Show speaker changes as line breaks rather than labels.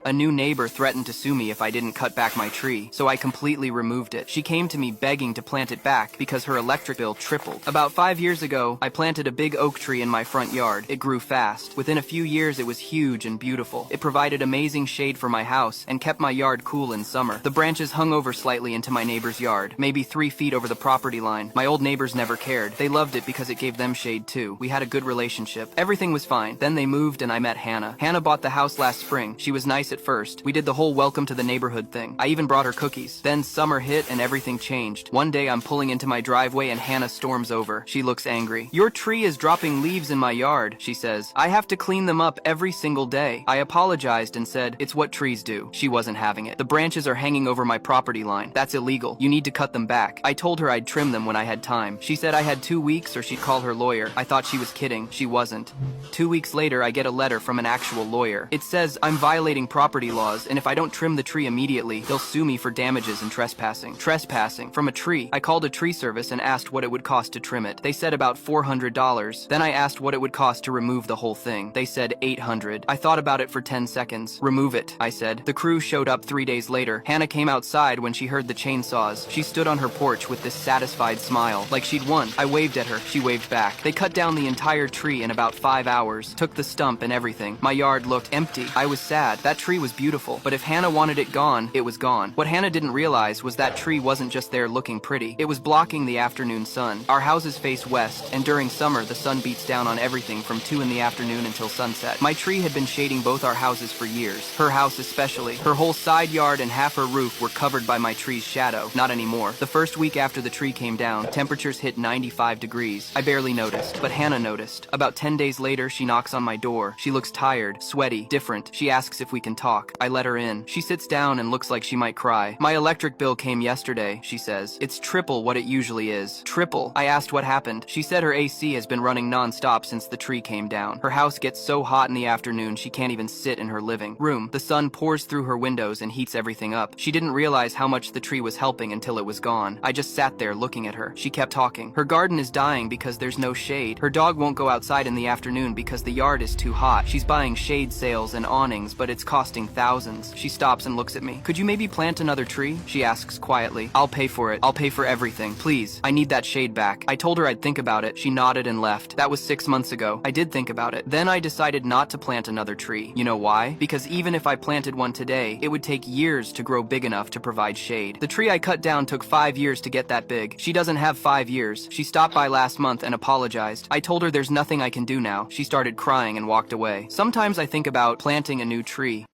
A new neighbor threatened to sue me if I didn't cut back my tree, so I completely removed it. She came to me begging to plant it back because her electric bill tripled. About 5 years ago, I planted a big oak tree in my front yard. It grew fast. Within a few years, it was huge and beautiful. It provided amazing shade for my house and kept my yard cool in summer. The branches hung over slightly into my neighbor's yard, maybe 3 feet over the property line. My old neighbors never cared. They loved it because it gave them shade too. We had a good relationship. Everything was fine. Then they moved and I met Hannah. Hannah bought the house last spring. She was nice at first. We did the whole welcome to the neighborhood thing. I even brought her cookies. Then summer hit and everything changed. One day I'm pulling into my driveway and Hannah storms over. She looks angry. "Your tree is dropping leaves in my yard," she says. "I have to clean them up every single day." I apologized and said, "It's what trees do." She wasn't having it. "The branches are hanging over my property line. That's illegal. You need to cut them back." I told her I'd trim them when I had time. She said I had 2 weeks or she'd call her lawyer. I thought she was kidding. She wasn't. 2 weeks later, I get a letter from an actual lawyer. It says I'm violating property laws, and if I don't trim the tree immediately, they'll sue me for damages and trespassing. Trespassing from a tree. I called a tree service and asked what it would cost to trim it. They said about $400. Then I asked what it would cost to remove the whole thing. They said $800. I thought about it for 10 seconds. "Remove it," I said. The crew showed up 3 days later. Hannah came outside when she heard the chainsaws. She stood on her porch with this satisfied smile, like she'd won. I waved at her. She waved back. They cut down the entire tree in about 5 hours. Took the stump and everything. My yard looked empty. I was sad. That tree was beautiful. But if Hannah wanted it gone, it was gone. What Hannah didn't realize was that tree wasn't just there looking pretty. It was blocking the afternoon sun. Our houses face west, and during summer, the sun beats down on everything from 2 in the afternoon until sunset. My tree had been shading both our houses for years. Her house especially. Her whole side yard and half her roof were covered by my tree's shadow. Not anymore. The first week after the tree came down, temperatures hit 95 degrees. I barely noticed, but Hannah noticed. About 10 days later, she knocks on my door. She looks tired, sweaty, different. She asks if we can talk. I let her in. She sits down and looks like she might cry. "My electric bill came yesterday," she says. "It's triple what it usually is." Triple. I asked what happened. She said her AC has been running non-stop since the tree came down. Her house gets so hot in the afternoon she can't even sit in her living room. The sun pours through her windows and heats everything up. She didn't realize how much the tree was helping until it was gone. I just sat there looking at her. She kept talking. Her garden is dying because there's no shade. Her dog won't go outside in the afternoon because the yard is too hot. She's buying shade sails and awnings, but it's costing thousands. She stops and looks at me. "Could you maybe plant another tree?" she asks quietly. "I'll pay for it. I'll pay for everything. Please. I need that shade back." I told her I'd think about it. She nodded and left. That was 6 months ago. I did think about it. Then I decided not to plant another tree. You know why? Because even if I planted one today, it would take years to grow big enough to provide shade. The tree I cut down took 5 years to get that big. She doesn't have 5 years. She stopped by last month and apologized. I told her there's nothing I can do now. She started crying and walked away. Sometimes I think about planting a new tree.